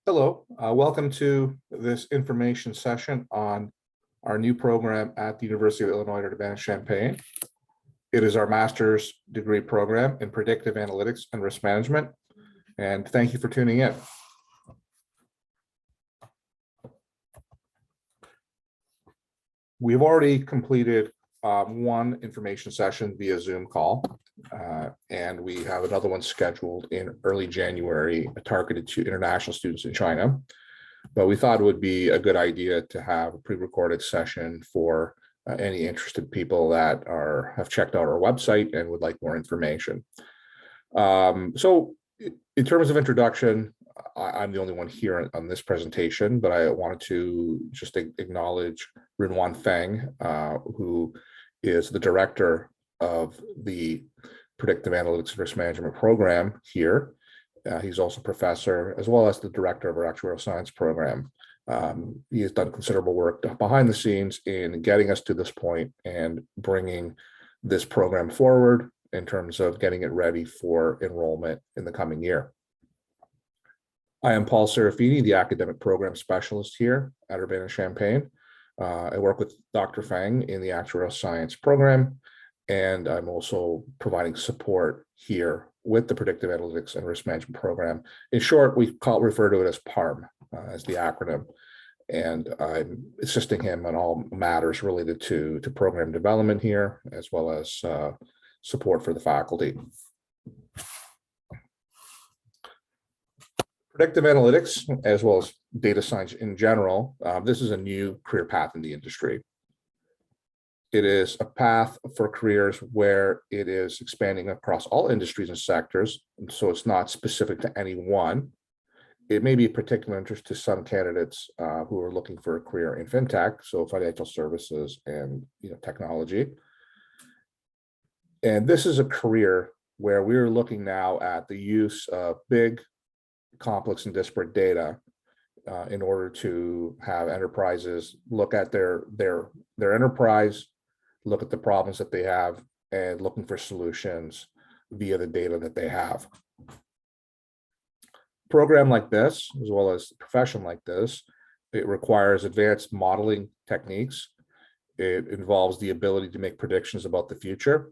Hello, welcome to this information session on our new program at the University of Illinois at Urbana-Champaign. It is our master's degree program in Predictive Analytics and Risk Management, and thank you for tuning in. We've already completed one information session via Zoom call, and we have another one scheduled in early January targeted to international students in China. But we thought it would be a good idea to have a pre-recorded session for any interested people that have checked out our website and would like more information. So in terms of introduction, I'm the only one here on this presentation, but I wanted to just acknowledge Rinwan Feng, who is the director of the Predictive Analytics Risk Management program here. He's also professor, as well as the director of our actuarial science program. He has done considerable work behind the scenes in getting us to this point and bringing this program forward in terms of getting it ready for enrollment in the coming year. I am Paul Serafini, the academic program specialist here at Urbana-Champaign. I work with Dr. Feng in the actuarial science program, and I'm also providing support here with the Predictive Analytics and Risk Management program. In short, we refer to it as PARM as the acronym, and I'm assisting him on all matters related to program development here, as well as support for the faculty. Predictive analytics, as well as data science in general, this is a new career path in the industry. It is a path for careers where it is expanding across all industries and sectors, and so it's not specific to any one. It may be of particular interest to some candidates who are looking for a career in fintech, so financial services and technology. And this is a career where we're looking now at the use of big, complex and disparate data in order to have enterprises look at their enterprise, look at the problems that they have, and looking for solutions via the data that they have. A program like this, as well as a profession like this, it requires advanced modeling techniques. It involves the ability to make predictions about the future,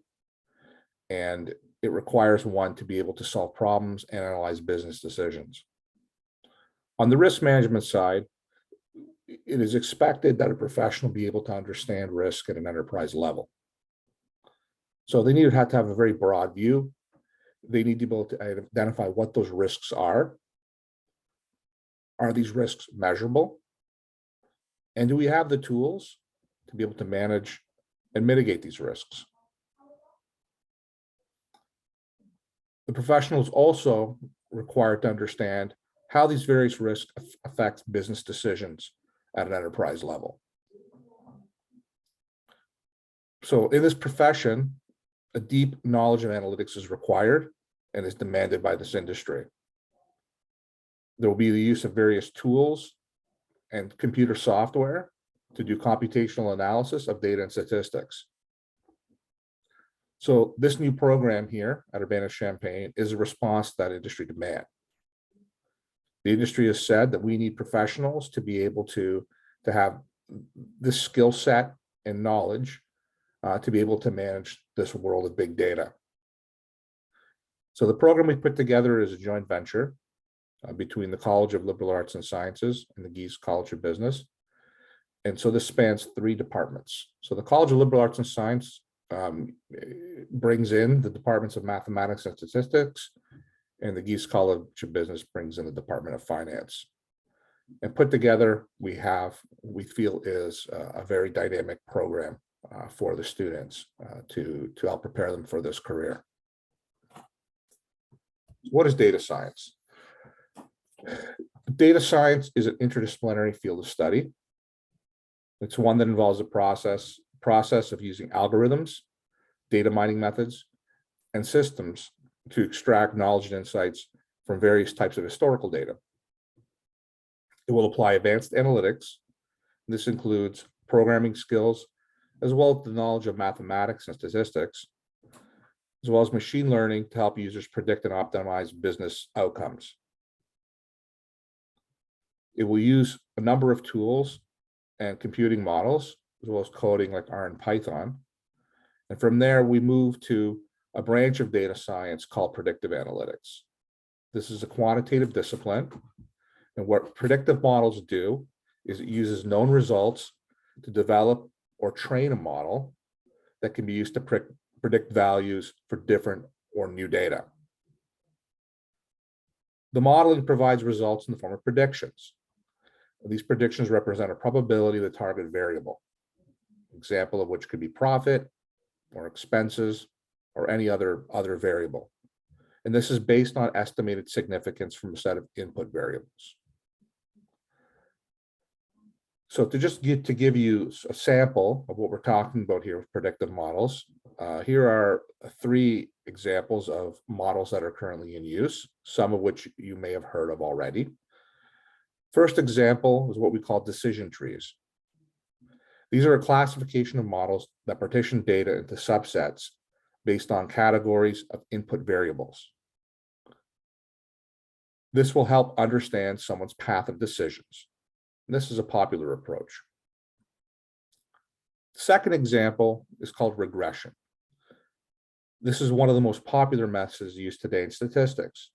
and it requires one to be able to solve problems and analyze business decisions. On the risk management side, it is expected that a professional be able to understand risk at an enterprise level. So they have to have a very broad view. They need to be able to identify what those risks are. Are these risks measurable? And do we have the tools to be able to manage and mitigate these risks? The professional is also required to understand how these various risks affect business decisions at an enterprise level. So in this profession, a deep knowledge of analytics is required and is demanded by this industry. There will be the use of various tools and computer software to do computational analysis of data and statistics. So this new program here at Urbana-Champaign is a response to that industry demand. The industry has said that we need professionals to be able to have this skill set and knowledge to be able to manage this world of big data. So the program we put together is a joint venture between the College of Liberal Arts and Sciences and the Gies College of Business. And so this spans 3 departments. So the College of Liberal Arts and Science brings in the departments of mathematics and statistics, and the Gies College of Business brings in the Department of Finance. And put together, we feel is a very dynamic program for the students to help prepare them for this career. What is data science? Data science is an interdisciplinary field of study. It's one that involves a process of using algorithms, data mining methods, and systems to extract knowledge and insights from various types of historical data. It will apply advanced analytics. This includes programming skills, as well as the knowledge of mathematics and statistics, as well as machine learning to help users predict and optimize business outcomes. It will use a number of tools and computing models, as well as coding like R and Python. And from there, we move to a branch of data science called predictive analytics. This is a quantitative discipline. And what predictive models do is it uses known results to develop or train a model that can be used to predict values for different or new data. The modeling provides results in the form of predictions. These predictions represent a probability of the target variable, example of which could be profit or expenses or any other variable. And this is based on estimated significance from a set of input variables. So to give you a sample of what we're talking about here with predictive models, here are 3 examples of models that are currently in use, some of which you may have heard of already. First example is what we call decision trees. These are a classification of models that partition data into subsets based on categories of input variables. This will help understand someone's path of decisions. This is a popular approach. The second example is called regression. This is one of the most popular methods used today in statistics.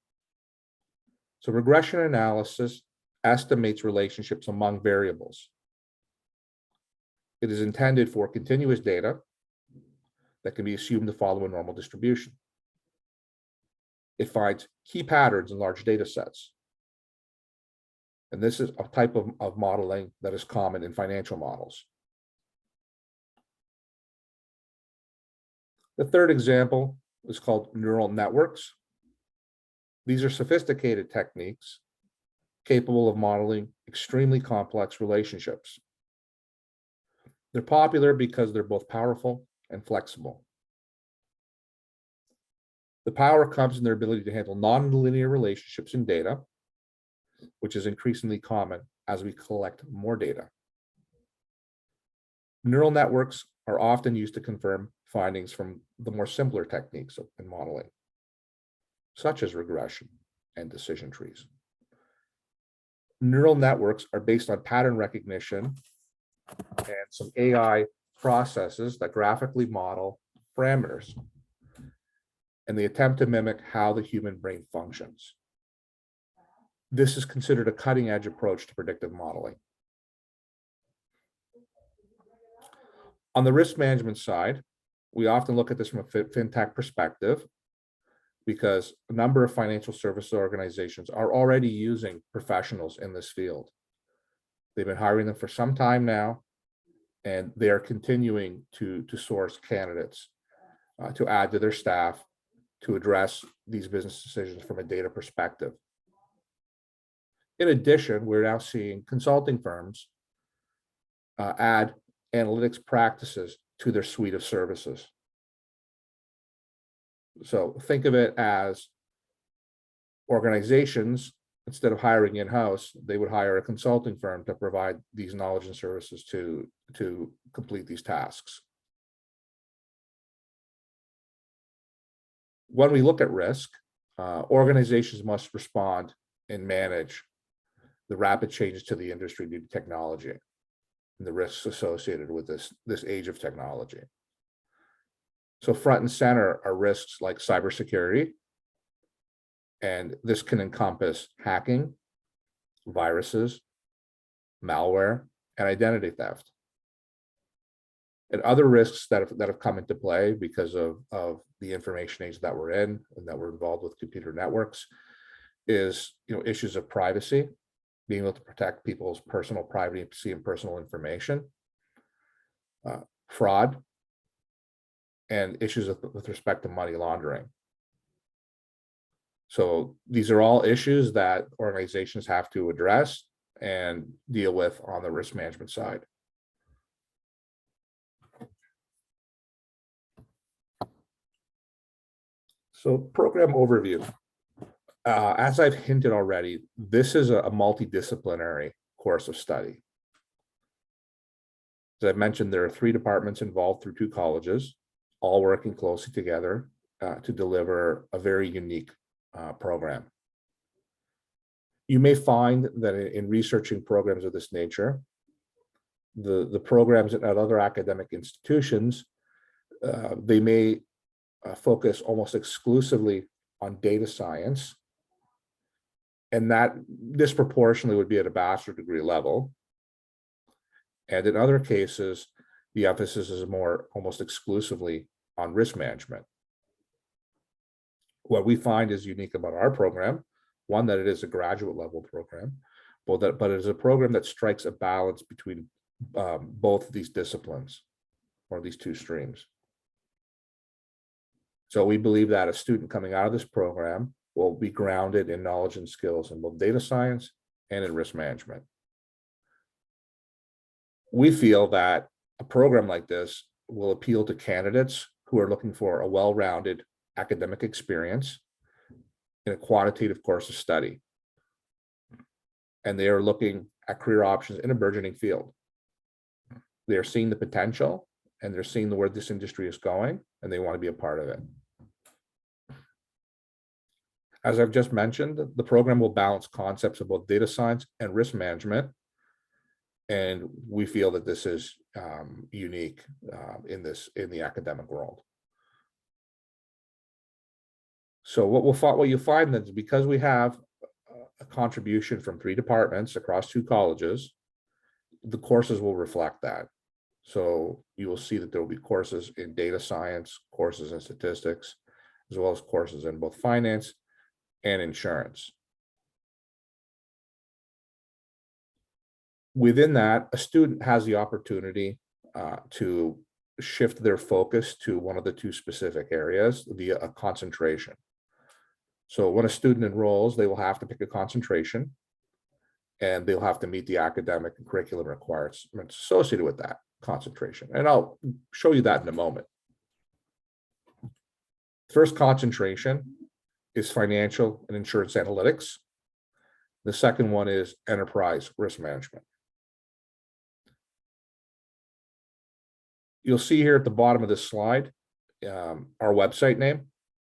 So regression analysis estimates relationships among variables. It is intended for continuous data that can be assumed to follow a normal distribution. It finds key patterns in large data sets. And this is a type of modeling that is common in financial models. The third example is called neural networks. These are sophisticated techniques capable of modeling extremely complex relationships. They're popular because they're both powerful and flexible. The power comes in their ability to handle nonlinear relationships in data, which is increasingly common as we collect more data. Neural networks are often used to confirm findings from the more simpler techniques in modeling, such as regression and decision trees. Neural networks are based on pattern recognition and some AI processes that graphically model parameters, and they attempt to mimic how the human brain functions. This is considered a cutting-edge approach to predictive modeling. On the risk management side, we often look at this from a fintech perspective because a number of financial service organizations are already using professionals in this field. They've been hiring them for some time now, and they are continuing to source candidates to add to their staff to address these business decisions from a data perspective. In addition, we're now seeing consulting firms add analytics practices to their suite of services. So think of it as organizations, instead of hiring in-house, they would hire a consulting firm to provide these knowledge and services to complete these tasks. When we look at risk, organizations must respond and manage the rapid changes to the industry due to technology and the risks associated with this age of technology. So front and center are risks like cybersecurity, and this can encompass hacking, viruses, malware, and identity theft. And other risks that have come into play because of the information age that we're in and that we're involved with computer networks is issues of privacy, being able to protect people's personal privacy and personal information, fraud, and issues with respect to money laundering. So these are all issues that organizations have to address and deal with on the risk management side. So program overview. As I've hinted already, this is a multidisciplinary course of study. As I mentioned, there are 3 departments involved through 2 colleges, all working closely together to deliver a very unique program. You may find that in researching programs of this nature, the programs at other academic institutions, they may focus almost exclusively on data science, and that disproportionately would be at a bachelor degree level. And in other cases, the emphasis is more almost exclusively on risk management. What we find is unique about our program, one, that it is a graduate level program, but it is a program that strikes a balance between both of these disciplines, or these two streams. So we believe that a student coming out of this program will be grounded in knowledge and skills in both data science and in risk management. We feel that a program like this will appeal to candidates who are looking for a well-rounded academic experience in a quantitative course of study. And they are looking at career options in a burgeoning field. They are seeing the potential, and they're seeing where this industry is going, and they want to be a part of it. As I've just mentioned, the program will balance concepts of both data science and risk management. And we feel that this is unique in the academic world. So what you'll find is, because we have a contribution from 3 departments across 2 colleges, the courses will reflect that. So you will see that there will be courses in data science, courses in statistics, as well as courses in both finance and insurance. Within that, a student has the opportunity to shift their focus to one of the 2 specific areas via a concentration. So when a student enrolls, they will have to pick a concentration, and they'll have to meet the academic and curriculum requirements associated with that concentration. And I'll show you that in a moment. First concentration is financial and insurance analytics. The second one is enterprise risk management. You'll see here at the bottom of this slide, our website name,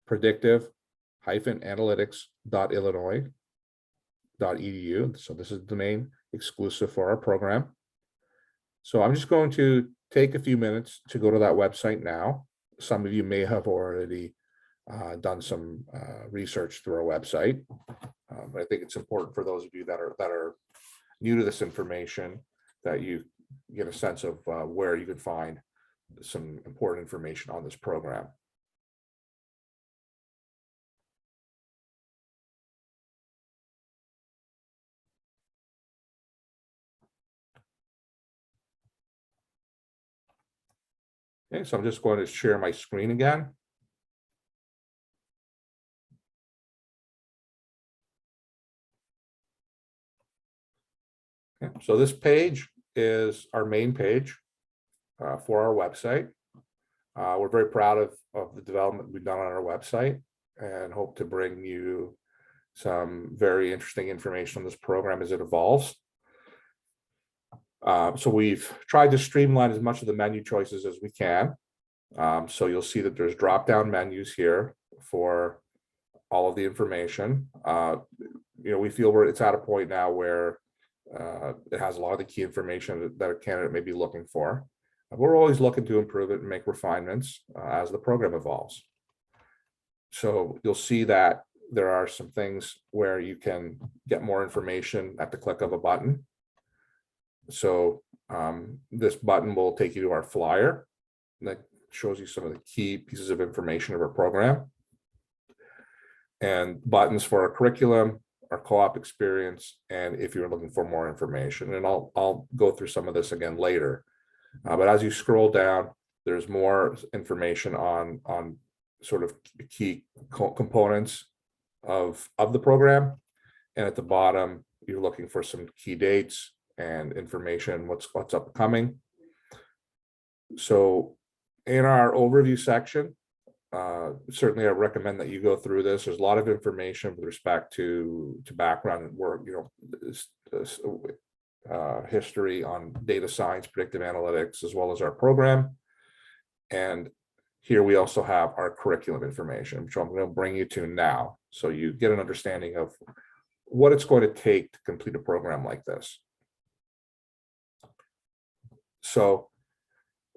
predictive-analytics.illinois.edu. So this is the domain exclusive for our program. So I'm just going to take a few minutes to go to that website now. Some of you may have already done some research through our website, but I think it's important for those of you that are new to this information that you get a sense of where you can find some important information on this program. Okay, so I'm just going to share my screen again. Okay, so this page is our main page for our website. We're very proud of the development we've done on our website, and hope to bring you some very interesting information on this program as it evolves. So we've tried to streamline as much of the menu choices as we can. So you'll see that there's drop-down menus here for all of the information. We feel it's at a point now where it has a lot of the key information that a candidate may be looking for. We're always looking to improve it and make refinements as the program evolves. So you'll see that there are some things where you can get more information at the click of a button. So this button will take you to our flyer that shows you some of the key pieces of information of our program, and buttons for our curriculum, our co-op experience, and if you're looking for more information. And I'll go through some of this again later. But as you scroll down, there's more information on sort of key components of the program. And at the bottom, you're looking for some key dates and information, what's upcoming. So in our overview section, certainly I recommend that you go through this. There's a lot of information with respect to background and work, history on data science, predictive analytics, as well as our program. And here we also have our curriculum information, which I'm going to bring you to now, so you get an understanding of what it's going to take to complete a program like this. So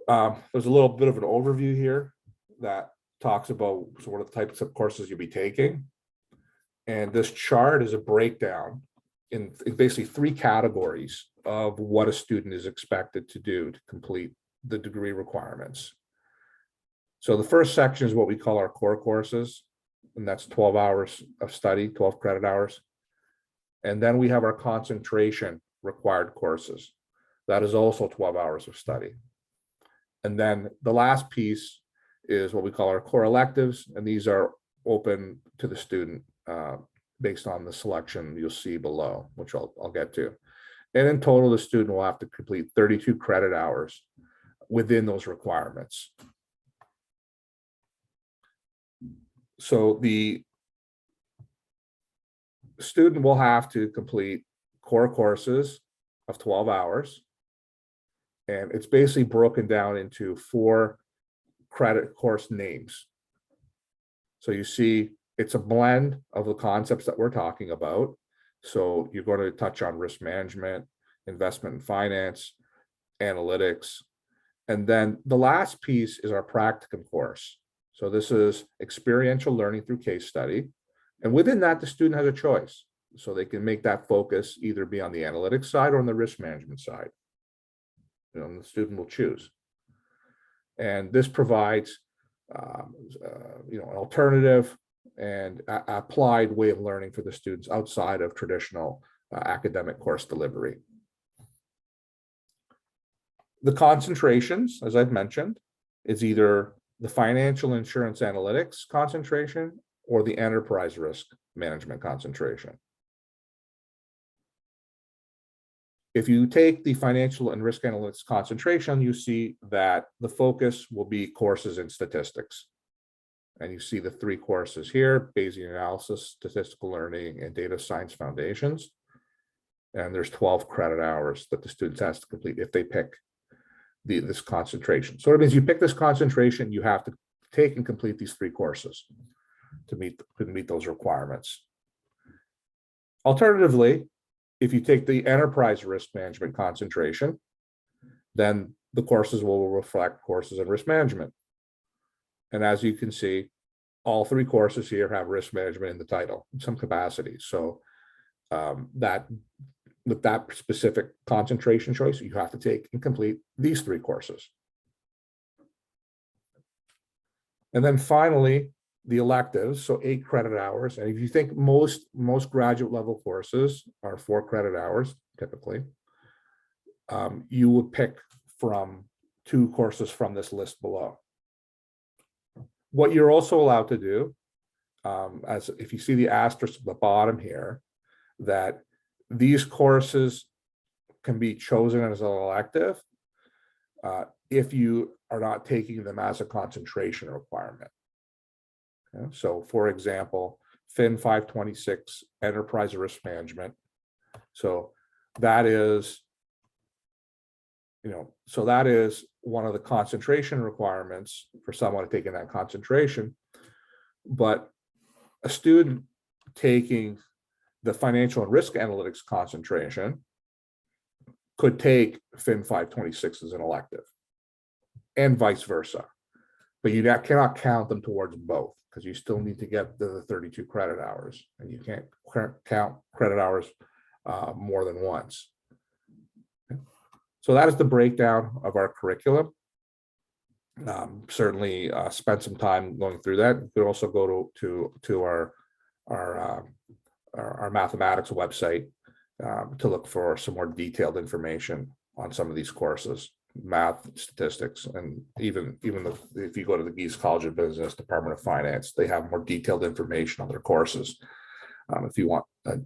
there's a little bit of an overview here that talks about sort of the types of courses you'll be taking. And this chart is a breakdown in basically 3 categories of what a student is expected to do to complete the degree requirements. So the first section is what we call our core courses, and that's 12 hours of study, 12 credit hours. And then we have our concentration required courses. That is also 12 hours of study. And then the last piece is what we call our core electives, and these are open to the student based on the selection you'll see below, which I'll get to. And in total, the student will have to complete 32 credit hours within those requirements. So the student will have to complete core courses of 12 hours. And it's basically broken down into 4 credit course names. So you see, it's a blend of the concepts that we're talking about. So you're going to touch on risk management, investment and finance, analytics. And then the last piece is our practicum course. So this is experiential learning through case study. And within that, the student has a choice. So they can make that focus either be on the analytics side or on the risk management side. The student will choose. And this provides an alternative and applied way of learning for the students outside of traditional academic course delivery. The concentrations, as I've mentioned, is either the financial insurance analytics concentration or the enterprise risk management concentration. If you take the financial and risk analytics concentration, you see that the focus will be courses in statistics. And you see the 3 courses here: Bayesian analysis, statistical learning, and data science foundations. And there's 12 credit hours that the students has to complete if they pick this concentration. So it means you pick this concentration, you have to take and complete these 3 courses to meet those requirements. Alternatively, if you take the enterprise risk management concentration, then the courses will reflect courses in risk management. And as you can see, all 3 courses here have risk management in the title in some capacity. So that with that specific concentration choice, you have to take and complete these 3 courses. And then finally, the electives, so 8 credit hours. And if you think most graduate level courses are 4 credit hours, typically, you would pick from 2 courses from this list below. What you're also allowed to do, as if you see the asterisk at the bottom here, that these courses can be chosen as an elective if you are not taking them as a concentration requirement. Okay? So for example, FIN 526, Enterprise Risk Management. So that is, that is one of the concentration requirements for someone taking that concentration. But a student taking the financial and risk analytics concentration could take FIN 526 as an elective, and vice versa. But you cannot count them towards both, because you still need to get the 32 credit hours, and you can't count credit hours more than once. Okay. So that is the breakdown of our curriculum. Certainly spend some time going through that. You could also go to our mathematics website to look for some more detailed information on some of these courses, math, statistics, and even if you go to the Geese College of Business, Department of Finance, they have more detailed information on their courses. If you want a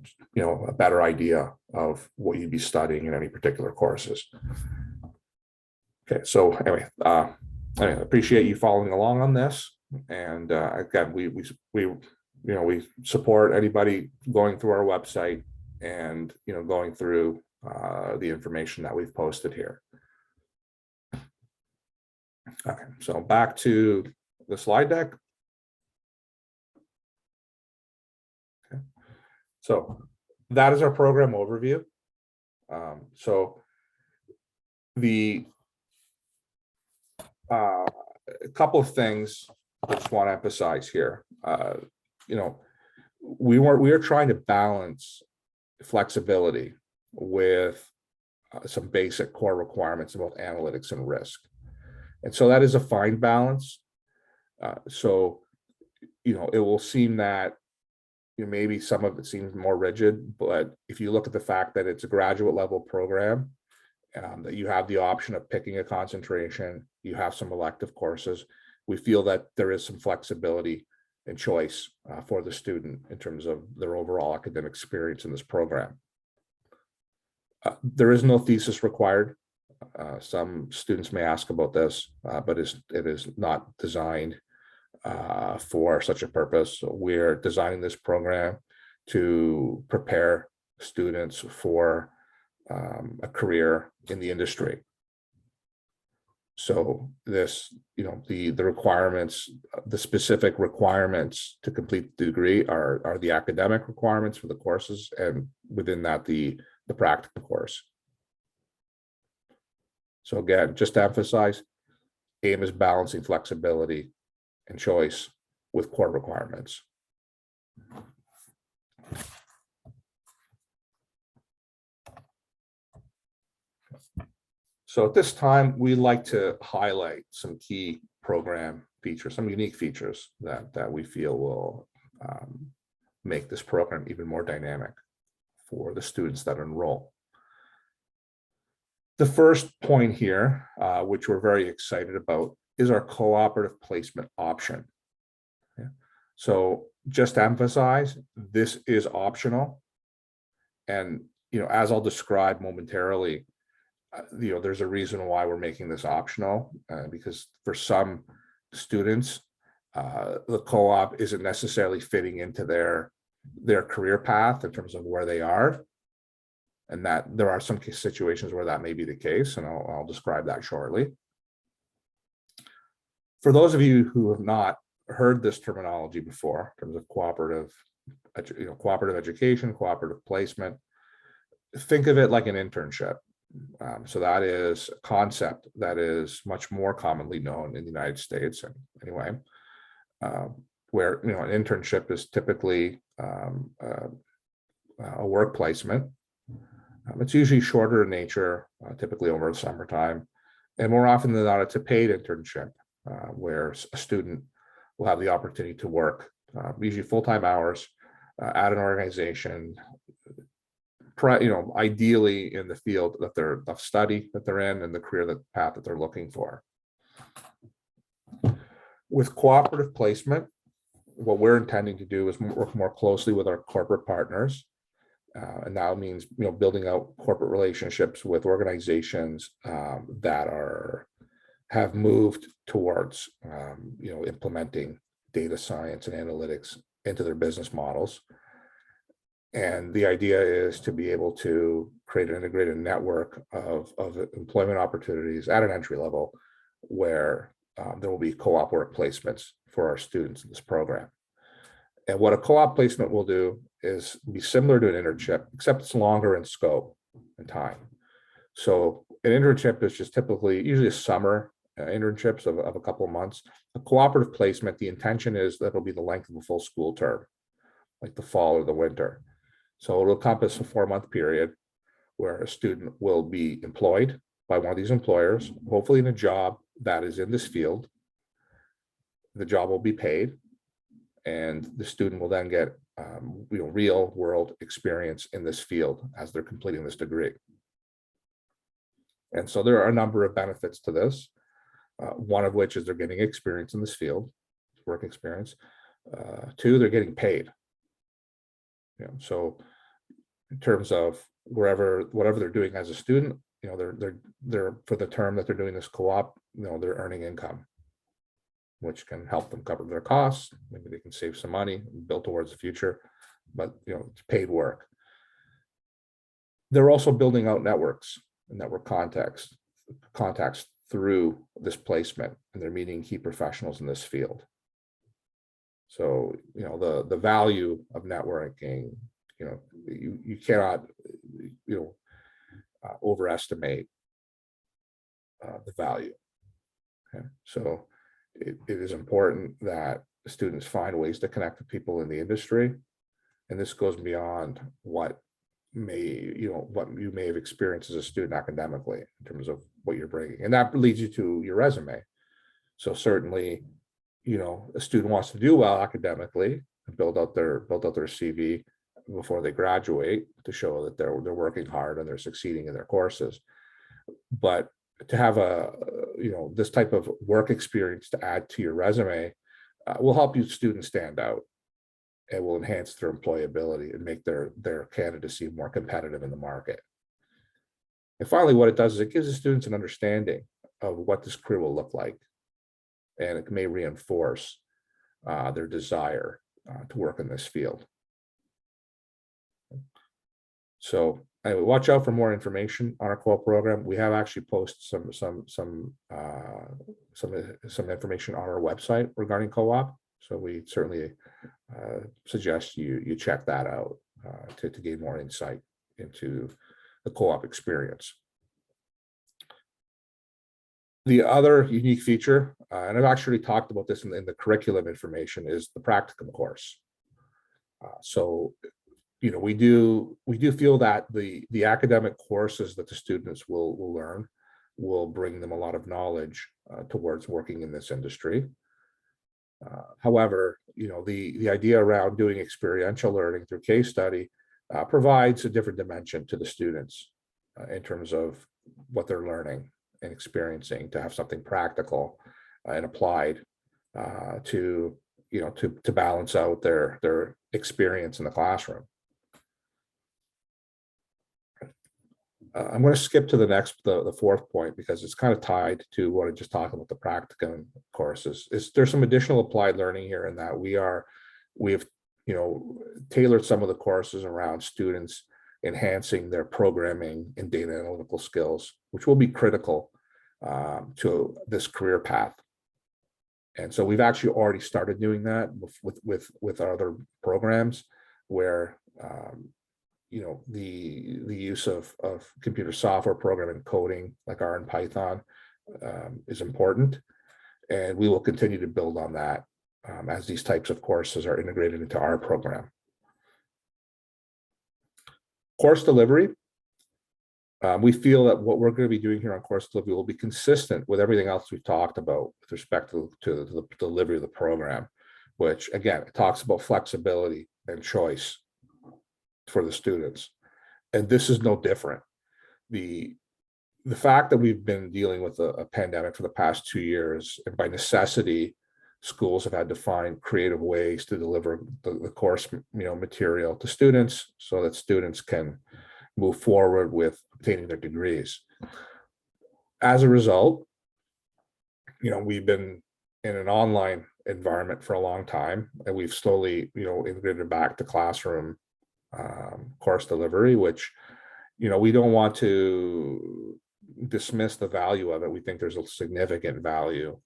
better idea of what you'd be studying in any particular courses. Okay, so anyway, I appreciate you following along on this, and again, we support anybody going through our website and going through the information that we've posted here. Okay, so back to the slide deck. Okay. So that is our program overview. So the a couple of things I just want to emphasize here. We are trying to balance flexibility with some basic core requirements about analytics and risk. And so that is a fine balance. So it will seem that maybe some of it seems more rigid, but if you look at the fact that it's a graduate level program, that you have the option of picking a concentration, you have some elective courses, we feel that there is some flexibility and choice for the student in terms of their overall academic experience in this program. There is no thesis required. Some students may ask about this, but it is not designed for such a purpose. We're designing this program to prepare students for a career in the industry. So this, the requirements, the specific requirements to complete the degree are the academic requirements for the courses, and within that, the practical course. So again, just to emphasize, AIM is balancing flexibility and choice with core requirements. So at this time, we'd like to highlight some key program features, some unique features that we feel will make this program even more dynamic for the students that enroll. The first point here, which we're very excited about, is our cooperative placement option. Yeah. So just to emphasize, this is optional. And as I'll describe momentarily, there's a reason why we're making this optional, because for some students, the co-op isn't necessarily fitting into their career path in terms of where they are, and that there are some situations where that may be the case, and I'll describe that shortly. For those of you who have not heard this terminology before, in terms of cooperative education, cooperative placement, think of it like an internship. So that is a concept that is much more commonly known in the United States, anyway, where an internship is typically a work placement. It's usually shorter in nature, typically over the summertime, and more often than not, it's a paid internship where a student will have the opportunity to work, usually full-time hours, at an organization, ideally in the field of study that they're in and the career path that they're looking for. With cooperative placement, what we're intending to do is work more closely with our corporate partners. And that means, building out corporate relationships with organizations that have moved towards, implementing data science and analytics into their business models. And the idea is to be able to create an integrated network of employment opportunities at an entry level where there will be co-op work placements for our students in this program. And what a co-op placement will do is be similar to an internship, except it's longer in scope and time. So an internship is just usually a summer internships of a couple of months. A cooperative placement, the intention is that it'll be the length of a full school term, like the fall or the winter. So it'll encompass a 4-month period where a student will be employed by one of these employers, hopefully in a job that is in this field. The job will be paid, and the student will then get real world experience in this field as they're completing this degree. And so there are a number of benefits to this, one of which is they're getting experience in this field, work experience. 2, they're getting paid. So in terms of whatever they're doing as a student, they're for the term that they're doing this co-op, they're earning income, which can help them cover their costs. Maybe they can save some money and build towards the future, but it's paid work. They're also building out networks and network contacts through this placement, and they're meeting key professionals in this field. So, the value of networking, you cannot, overestimate the value. Okay, so it is important that students find ways to connect with people in the industry, and this goes beyond what you may have experienced as a student academically in terms of what you're bringing, and that leads you to your resume. So certainly, a student wants to do well academically and build out their CV before they graduate to show that they're working hard and they're succeeding in their courses. But to have this type of work experience to add to your resume will help you students stand out. It will enhance their employability and make their candidacy more competitive in the market. And finally, what it does is it gives the students an understanding of what this career will look like, and it may reinforce their desire to work in this field. So anyway, watch out for more information on our co-op program. We have actually posted some information on our website regarding co-op. So we certainly suggest you check that out to gain more insight into the co-op experience. The other unique feature, and I've actually talked about this in the curriculum information, is the practicum course. So we do feel that the academic courses that the students will learn will bring them a lot of knowledge towards working in this industry. However, the idea around doing experiential learning through case study provides a different dimension to the students in terms of what they're learning and experiencing, to have something practical and applied to balance out their experience in the classroom. I'm going to skip to the fourth point, because it's kind of tied to what I just talked about, the practicum courses. There's some additional applied learning here in that we've tailored some of the courses around students enhancing their programming and data analytical skills, which will be critical to this career path. And so we've actually already started doing that with our other programs, where the use of computer software programming, coding like R and Python is important, and we will continue to build on that as these types of courses are integrated into our program. Course delivery. We feel that what we're going to be doing here on course delivery will be consistent with everything else we've talked about with respect to the delivery of the program, which again, it talks about flexibility and choice for the students. And this is no different. The fact that we've been dealing with a pandemic for the past 2 years, and by necessity, schools have had to find creative ways to deliver the course material to students so that students can move forward with obtaining their degrees. As a result, we've been in an online environment for a long time, and we've slowly integrated back to classroom course delivery, which we don't want to dismiss the value of it. We think there's a significant value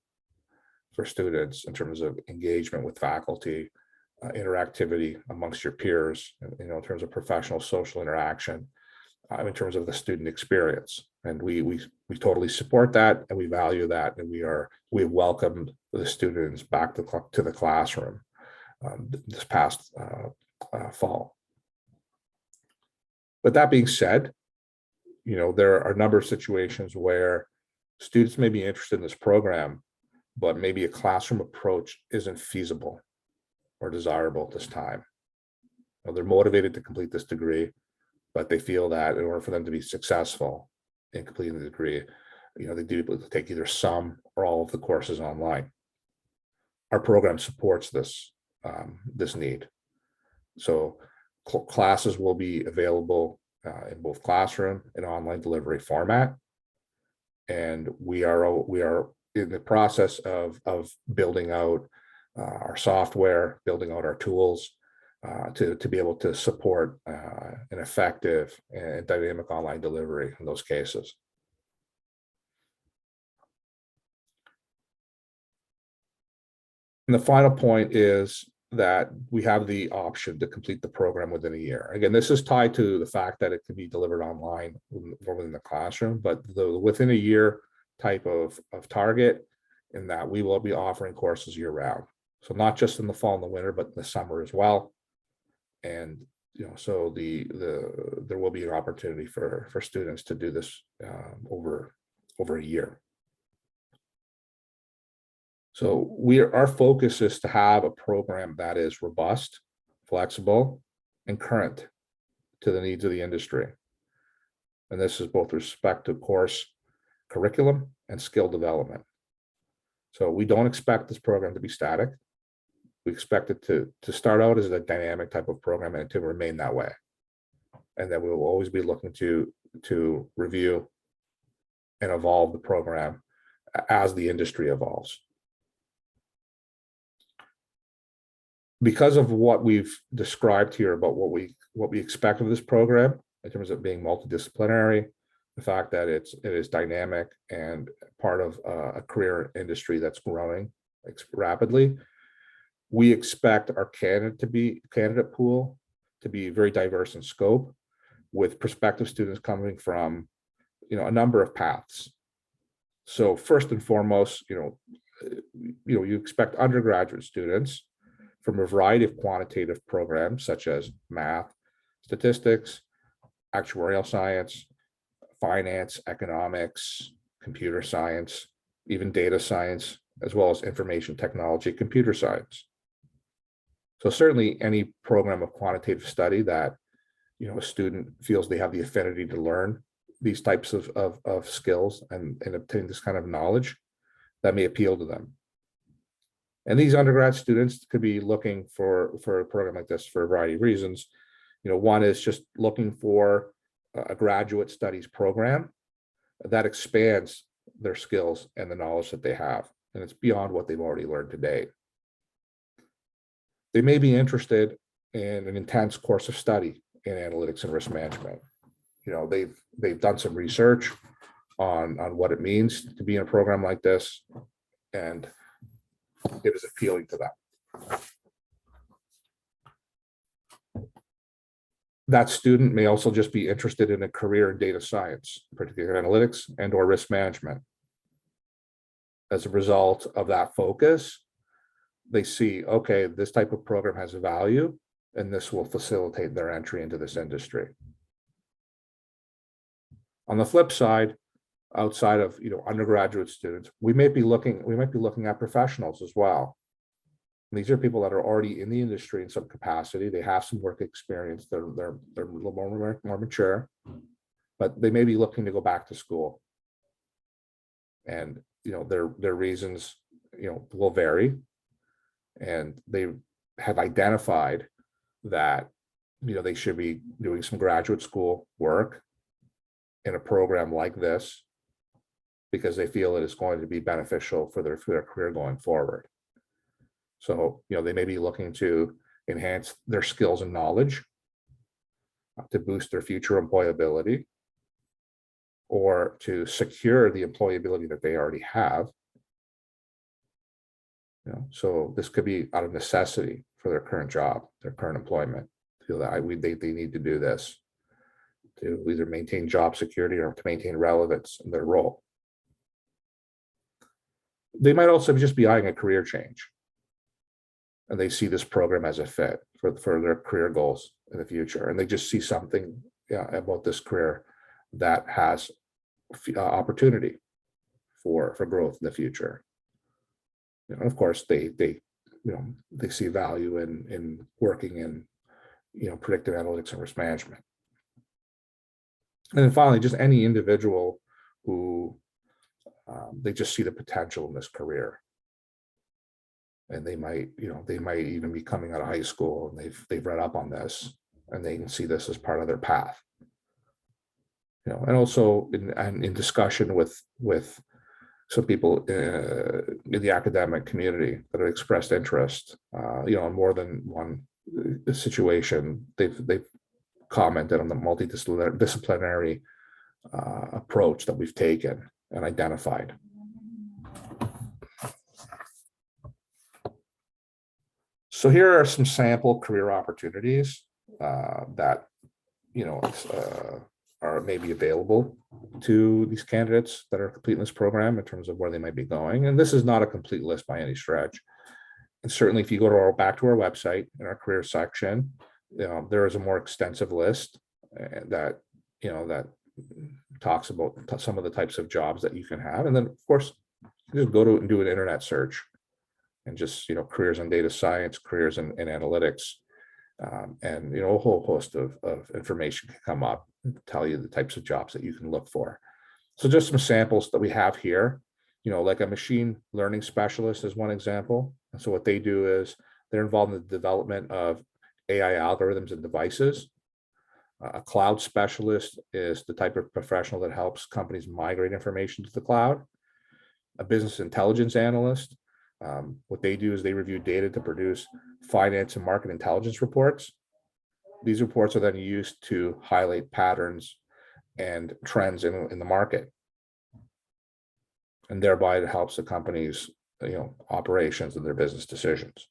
for students in terms of engagement with faculty, interactivity amongst your peers, in terms of professional social interaction, in terms of the student experience. And we totally support that, and we value that, and we welcomed the students back to the classroom this past fall. But that being said, there are a number of situations where students may be interested in this program, but maybe a classroom approach isn't feasible or desirable at this time. They're motivated to complete this degree, but they feel that in order for them to be successful in completing the degree, they do take either some or all of the courses online. Our program supports this need. So classes will be available in both classroom and online delivery format, and we are in the process of building out our software, building out our tools to be able to support an effective and dynamic online delivery in those cases. And the final point is that we have the option to complete the program within a year. Again, this is tied to the fact that it can be delivered online or within the classroom, but the within a year type of target, in that we will be offering courses year round. So not just in the fall and the winter, but in the summer as well. And so there will be an opportunity for students to do this over a year. So our focus is to have a program that is robust, flexible, and current to the needs of the industry. And this is both respect to course curriculum and skill development. So we don't expect this program to be static. We expect it to start out as a dynamic type of program and to remain that way. And that we will always be looking to review and evolve the program as the industry evolves. Because of what we've described here about what we expect of this program in terms of being multidisciplinary, the fact that it is dynamic and part of a career industry that's growing rapidly, we expect our candidate pool to be very diverse in scope, with prospective students coming from a number of paths. So first and foremost, you expect undergraduate students from a variety of quantitative programs such as math, statistics, actuarial science, finance, economics, computer science, even data science, as well as information technology, computer science. So certainly any program of quantitative study that a student feels they have the affinity to learn these types of skills and obtain this kind of knowledge, that may appeal to them. And these undergrad students could be looking for a program like this for a variety of reasons. One is just looking for a graduate studies program that expands their skills and the knowledge that they have, and it's beyond what they've already learned today. They may be interested in an intense course of study in analytics and risk management. They've done some research on what it means to be in a program like this, and it is appealing to them. That student may also just be interested in a career in data science, predictive analytics, and/or risk management. As a result of that focus, they see, okay, this type of program has a value, and this will facilitate their entry into this industry. On the flip side, outside of undergraduate students, we might be looking at professionals as well. And these are people that are already in the industry in some capacity. They have some work experience. They're a little more mature, but they may be looking to go back to school. And their reasons will vary. And they have identified that they should be doing some graduate school work in a program like this, because they feel it is going to be beneficial for their career going forward. So, they may be looking to enhance their skills and knowledge to boost their future employability, or to secure the employability that they already have. So this could be out of necessity for their current job, their current employment. Feel that they need to do this to either maintain job security or to maintain relevance in their role. They might also just be eyeing a career change, and they see this program as a fit for their career goals in the future. And they just see something about this career that has opportunity for growth in the future. And of course, they see value in working in predictive analytics and risk management. And then finally, just any individual who they just see the potential in this career, and they might even be coming out of high school and they've read up on this, and they can see this as part of their path. And also in discussion with some people in the academic community that have expressed interest, in more than one situation, they've commented on the multidisciplinary approach that we've taken and identified. So here are some sample career opportunities that are maybe available to these candidates that are completing this program in terms of where they might be going. And this is not a complete list by any stretch. And certainly, if you go to back to our website in our career section, there is a more extensive list that talks about some of the types of jobs that you can have. And then, of course, you just go to and do an internet search and just careers in data science, careers in analytics, and a whole host of information can come up and tell you the types of jobs that you can look for. So just some samples that we have here, like a machine learning specialist is one example. And so what they do is they're involved in the development of AI algorithms and devices. A cloud specialist is the type of professional that helps companies migrate information to the cloud. A business intelligence analyst, what they do is they review data to produce finance and market intelligence reports. These reports are then used to highlight patterns and trends in the market. And thereby it helps the company's operations and their business decisions.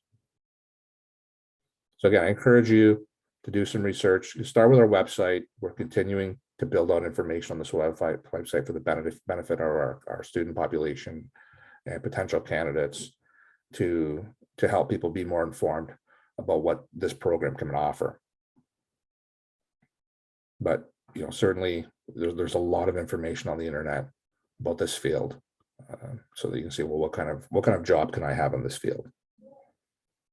So again, I encourage you to do some research. You start with our website. We're continuing to build out information on this website for the benefit of our student population and potential candidates to help people be more informed about what this program can offer. But certainly there's a lot of information on the internet about this field, so that you can see, well, what kind of job can I have in this field?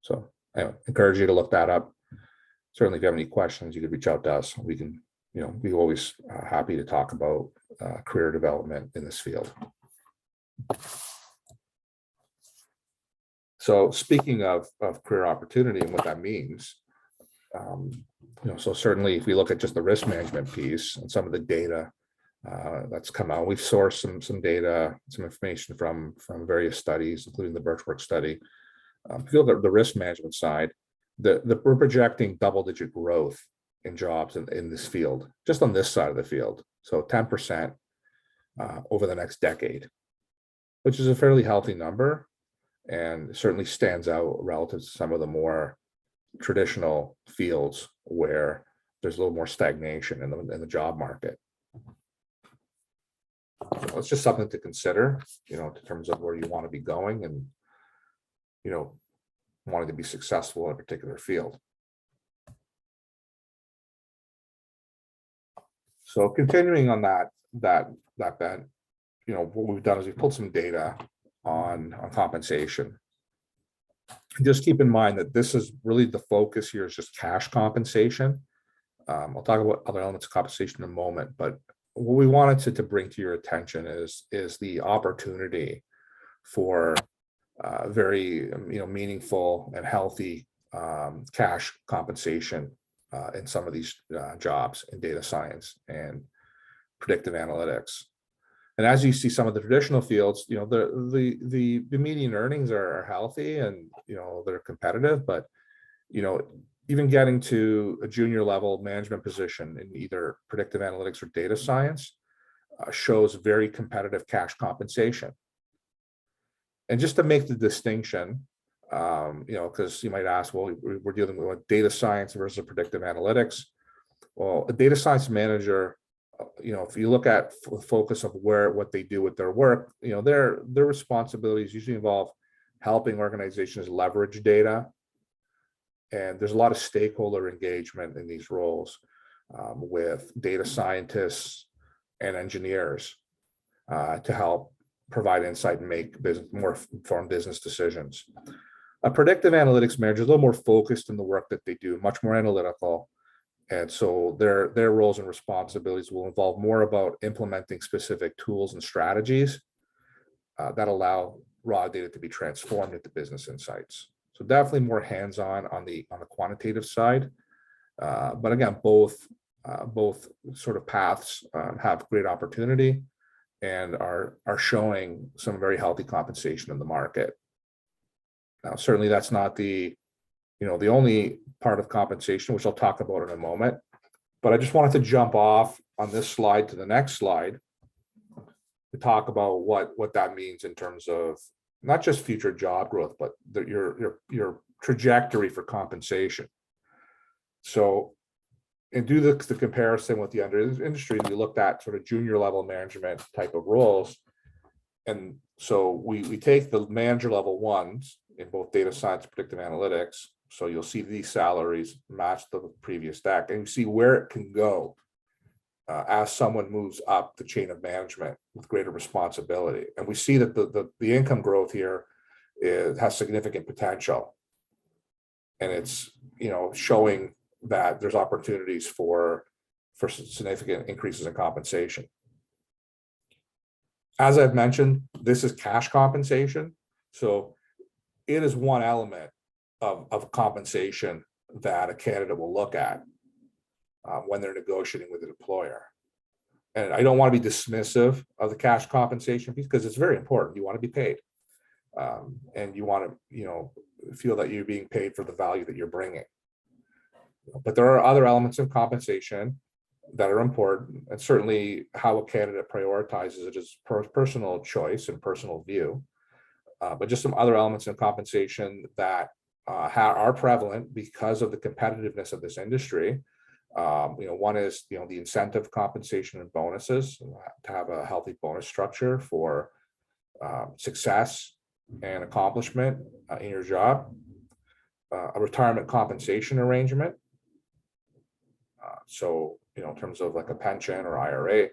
So anyway, encourage you to look that up. Certainly, if you have any questions, you could reach out to us. We can, we're always happy to talk about career development in this field. So speaking of career opportunity and what that means, so certainly if we look at just the risk management piece and some of the data that's come out, we've sourced some data, some information from various studies, including the Birchwork study. If you look at the risk management side, we're projecting double-digit growth in jobs in this field, just on this side of the field. So 10% over the next decade, which is a fairly healthy number, and certainly stands out relative to some of the more traditional fields where there's a little more stagnation in the job market. So it's just something to consider, in terms of where you want to be going and, wanting to be successful in a particular field. So continuing on that bent, what we've done is we've pulled some data on compensation. Just keep in mind that this is really the focus here is just cash compensation. I'll talk about other elements of compensation in a moment, but what we wanted to bring to your attention is the opportunity for very meaningful and healthy cash compensation in some of these jobs in data science and predictive analytics. And as you see some of the traditional fields, the median earnings are healthy and they're competitive, but even getting to a junior level management position in either predictive analytics or data science shows very competitive cash compensation. And just to make the distinction, because you might ask, well, we're dealing with data science versus predictive analytics. Well, a data science manager, if you look at the focus of what they do with their work, their responsibilities usually involve helping organizations leverage data. And there's a lot of stakeholder engagement in these roles with data scientists and engineers to help provide insight and make more informed business decisions. A predictive analytics manager is a little more focused in the work that they do, much more analytical. And so their roles and responsibilities will involve more about implementing specific tools and strategies that allow raw data to be transformed into business insights. So definitely more hands-on on the quantitative side. But again, both sort of paths have great opportunity and are showing some very healthy compensation in the market. Now, certainly that's not the only part of compensation, which I'll talk about in a moment, but I just wanted to jump off on this slide to the next slide to talk about what that means in terms of not just future job growth, but your trajectory for compensation. So, and do the comparison with the other industry, we looked at sort of junior level management type of roles. And so we take the manager level ones in both data science and predictive analytics. So you'll see these salaries match the previous deck, and you see where it can go as someone moves up the chain of management with greater responsibility. And we see that the income growth here has significant potential. And it's, showing that there's opportunities for significant increases in compensation. As I've mentioned, this is cash compensation. So it is one element of compensation that a candidate will look at when they're negotiating with an employer. And I don't want to be dismissive of the cash compensation piece, because it's very important. You want to be paid. And you want to, feel that you're being paid for the value that you're bringing. But there are other elements of compensation that are important, and certainly how a candidate prioritizes it is personal choice and personal view. But just some other elements in compensation that are prevalent because of the competitiveness of this industry. One is, the incentive compensation and bonuses, to have a healthy bonus structure for success and accomplishment in your job. A retirement compensation arrangement. So, in terms of like a pension or IRA,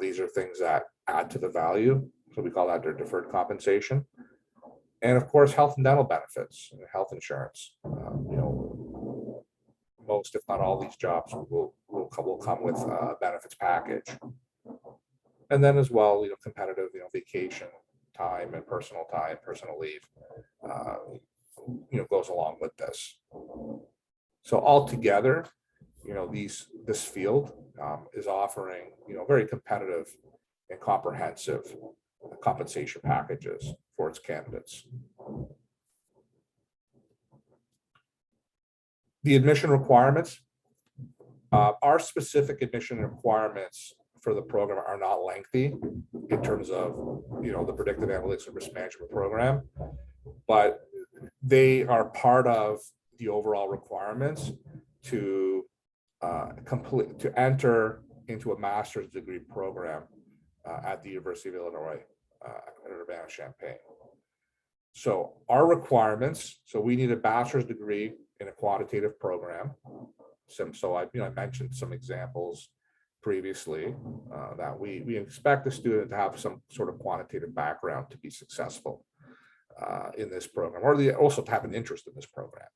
these are things that add to the value. So we call that their deferred compensation. And of course, health and dental benefits, health insurance. Most, if not all, these jobs will come with a benefits package. And then as well, competitive, vacation time and personal leave, goes along with this. So altogether, this field is offering, very competitive and comprehensive compensation packages for its candidates. The admission requirements, our specific admission requirements for the program are not lengthy in terms of, the Predictive Analytics and Risk Management program, but they are part of the overall requirements to enter into a master's degree program at the University of Illinois at Urbana-Champaign. So our requirements, so we need a bachelor's degree in a quantitative program. So I mentioned some examples previously that we expect the student to have some sort of quantitative background to be successful in this program, or also to have an interest in this program,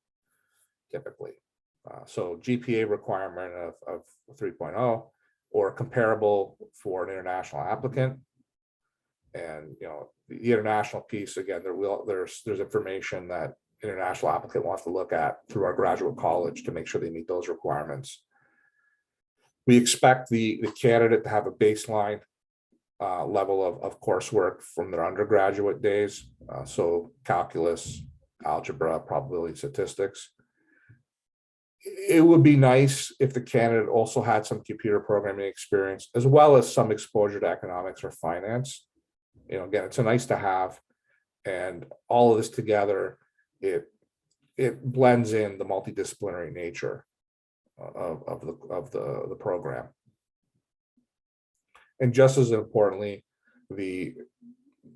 typically. So GPA requirement of 3.0 or comparable for an international applicant. And the international piece, again, there's information that international applicant wants to look at through our graduate college to make sure they meet those requirements. We expect the candidate to have a baseline level of coursework from their undergraduate days. So calculus, algebra, probability, statistics. It would be nice if the candidate also had some computer programming experience, as well as some exposure to economics or finance. Again, it's a nice to have, and all of this together, it blends in the multidisciplinary nature of the program. And just as importantly, the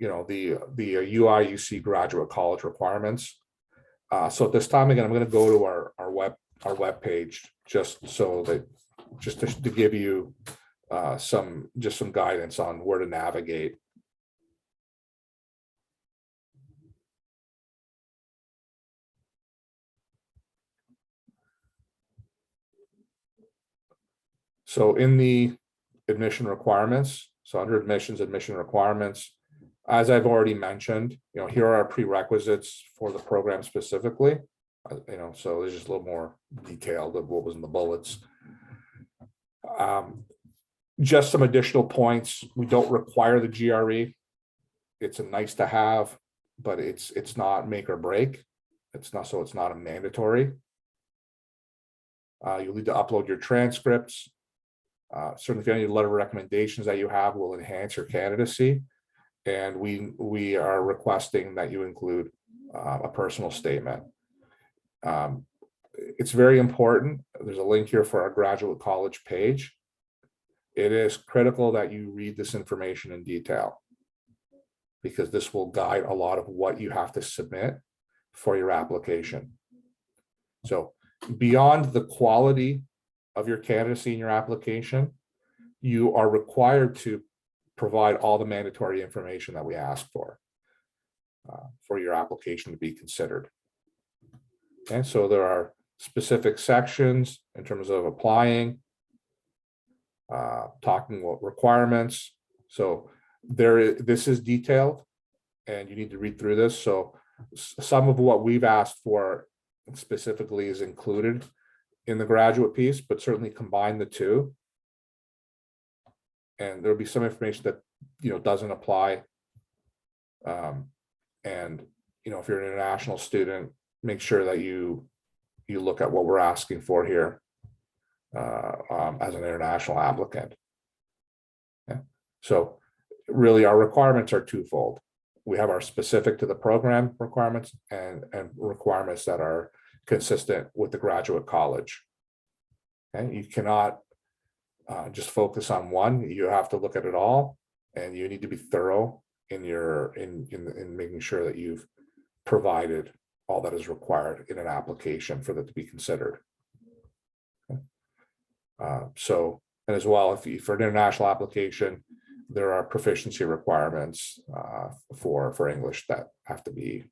UI UC graduate college requirements. So at this time, again, I'm going to go to our web page just to give you some guidance on where to navigate. So in the admission requirements, so under admission requirements, as I've already mentioned, here are our prerequisites for the program specifically. So there's just a little more detailed of what was in the bullets. Just some additional points. We don't require the GRE. It's a nice to have, but it's not make or break. It's not a mandatory. You'll need to upload your transcripts. Certainly, if you have any letter of recommendations that you have will enhance your candidacy. And we are requesting that you include a personal statement. It's very important. There's a link here for our graduate college page. It is critical that you read this information in detail, because this will guide a lot of what you have to submit for your application. So beyond the quality of your candidacy in your application, you are required to provide all the mandatory information that we ask for your application to be considered. And so there are specific sections in terms of applying, talking about requirements. So this is detailed, and you need to read through this. So some of what we've asked for specifically is included in the graduate piece, but certainly combine the two. And there'll be some information that doesn't apply. And if you're an international student, make sure that you look at what we're asking for here as an international applicant. Yeah. So really our requirements are twofold. We have our specific to the program requirements and requirements that are consistent with the graduate college. Okay, you cannot just focus on one. You have to look at it all, and you need to be thorough in making sure that you've provided all that is required in an application for that to be considered. Okay. And as well, for an international application, there are proficiency requirements for English that have to be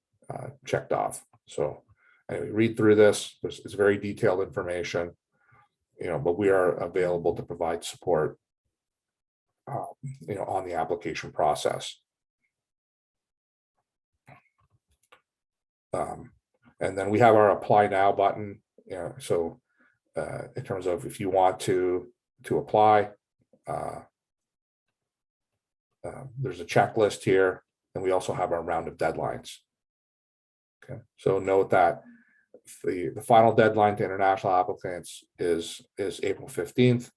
checked off. So anyway, read through this. It's very detailed information, but we are available to provide support, on the application process. And then we have our apply now button. So in terms of if you want to apply, there's a checklist here, and we also have our round of deadlines. Okay, so note that the final deadline to international applicants is April 15th,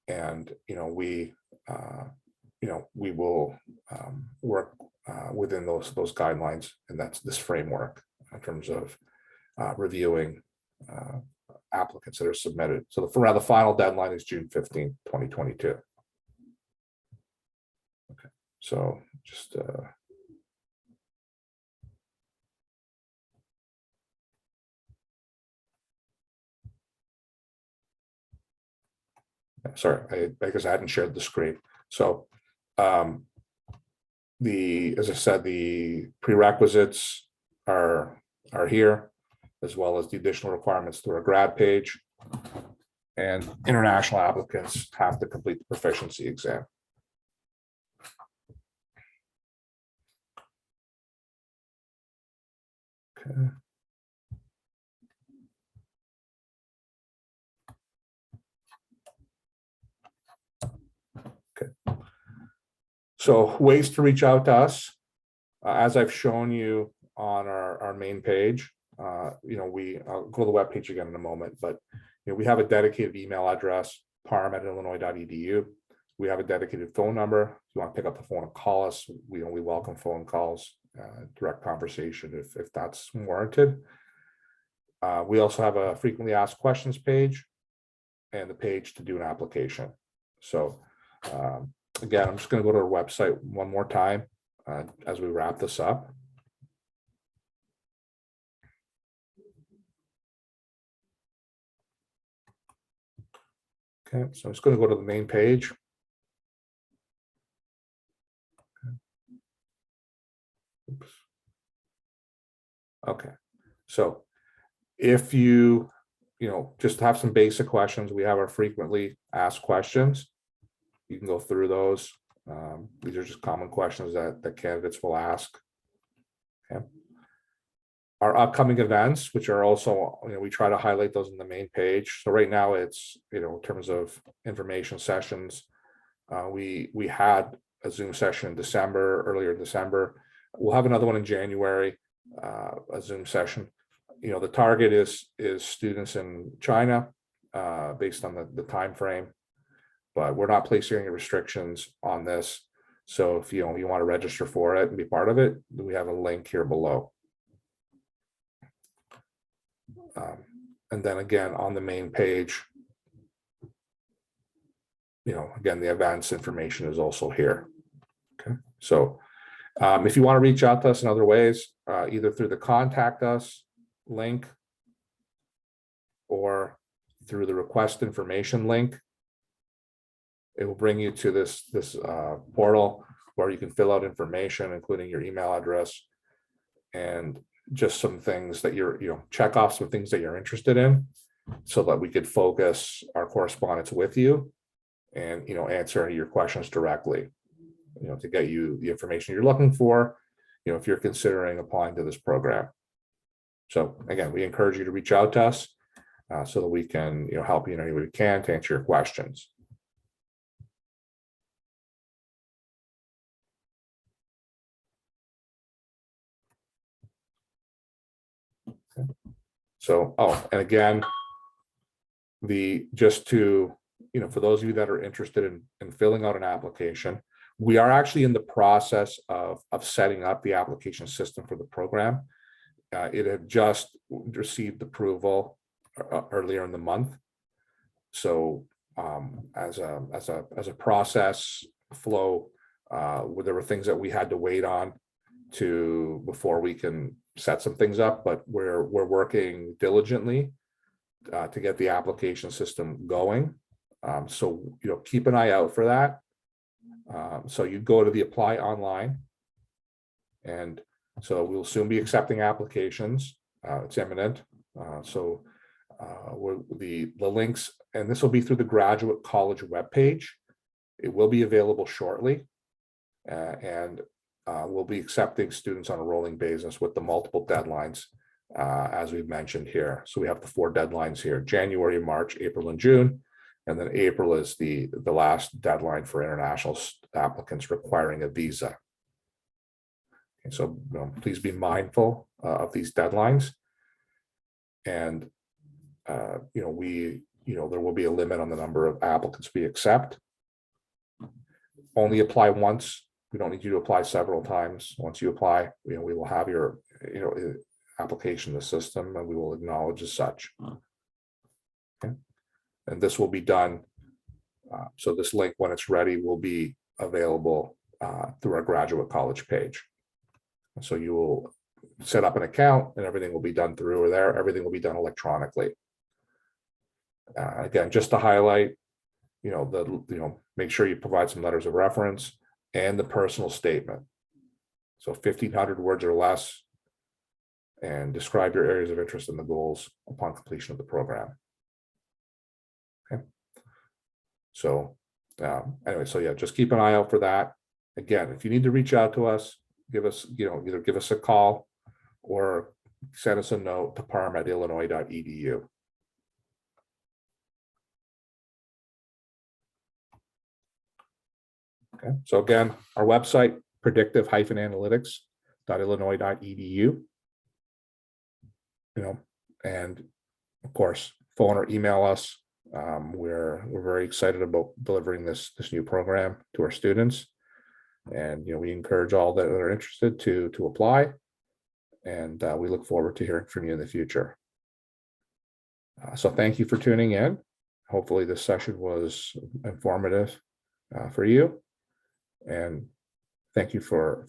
and we will work within those guidelines, and that's this framework in terms of reviewing applicants that are submitted. So the final deadline is June 15th, 2022. Okay, so just sorry, I guess I hadn't shared the screen. So as I said, the prerequisites are here, as well as the additional requirements through our grad page, and international applicants have to complete the proficiency exam. Okay. Okay. So ways to reach out to us, as I've shown you on our main page. I'll go to the web page again in a moment, but we have a dedicated email address, parm@illinois.edu. We have a dedicated phone number. If you want to pick up the phone and call us, we welcome phone calls, direct conversation if that's warranted. We also have a frequently asked questions page and the page to do an application. So again, I'm just going to go to our website one more time as we wrap this up. Okay, so I'm just going to go to the main page. Oops. Okay, so if you just have some basic questions, we have our frequently asked questions. You can go through those. These are just common questions that candidates will ask. Okay. Our upcoming events, which are also, we try to highlight those in the main page. So right now it's, in terms of information sessions, we had a Zoom session in earlier in December. We'll have another one in January, a Zoom session. The target is students in China, based on the time frame, but we're not placing any restrictions on this. So if you want to register for it and be part of it, we have a link here below. And then again, on the main page, again, the events information is also here. Okay, so if you want to reach out to us in other ways, either through the contact us link or through the request information link, it will bring you to this portal where you can fill out information, including your email address and just some things that check off some things that you're interested in, so that we could focus our correspondence with you and answer any of your questions directly, to get you the information you're looking for, if you're considering applying to this program. So again, we encourage you to reach out to us so that we can help you in any way we can to answer your questions. Okay. So, and again, for those of you that are interested in filling out an application, we are actually in the process of setting up the application system for the program. It had just received approval earlier in the month. So as a process flow, there were things that we had to wait on before we can set some things up, but we're working diligently to get the application system going. So keep an eye out for that. So you go to the apply online, and so we'll soon be accepting applications. It's imminent. So the links, and this will be through the graduate college webpage. It will be available shortly, and we'll be accepting students on a rolling basis with the multiple deadlines, as we've mentioned here. So we have the 4 deadlines here: January, March, April, and June. And then April is the last deadline for international applicants requiring a visa. And so please be mindful of these deadlines. And there will be a limit on the number of applicants we accept. Only apply once. We don't need you to apply several times. Once you apply, we will have your application in the system, and we will acknowledge as such. Okay. And this will be done. So this link, when it's ready, will be available through our graduate college page. And so you will set up an account, and everything will be done through there. Everything will be done electronically. Again, just to highlight, make sure you provide some letters of reference and the personal statement. So 1,500 words or less, and describe your areas of interest and the goals upon completion of the program. Okay. So anyway, so yeah, just keep an eye out for that. Again, if you need to reach out to us, give us, either give us a call or send us a note to parm@illinois.edu. Okay, so again, our website, predictive-analytics.illinois.edu. And of course, phone or email us. We're very excited about delivering this new program to our students, and we encourage all that are interested to apply, and we look forward to hearing from you in the future. So thank you for tuning in. Hopefully this session was informative for you, and thank you for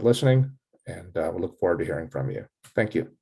listening, and we look forward to hearing from you. Thank you.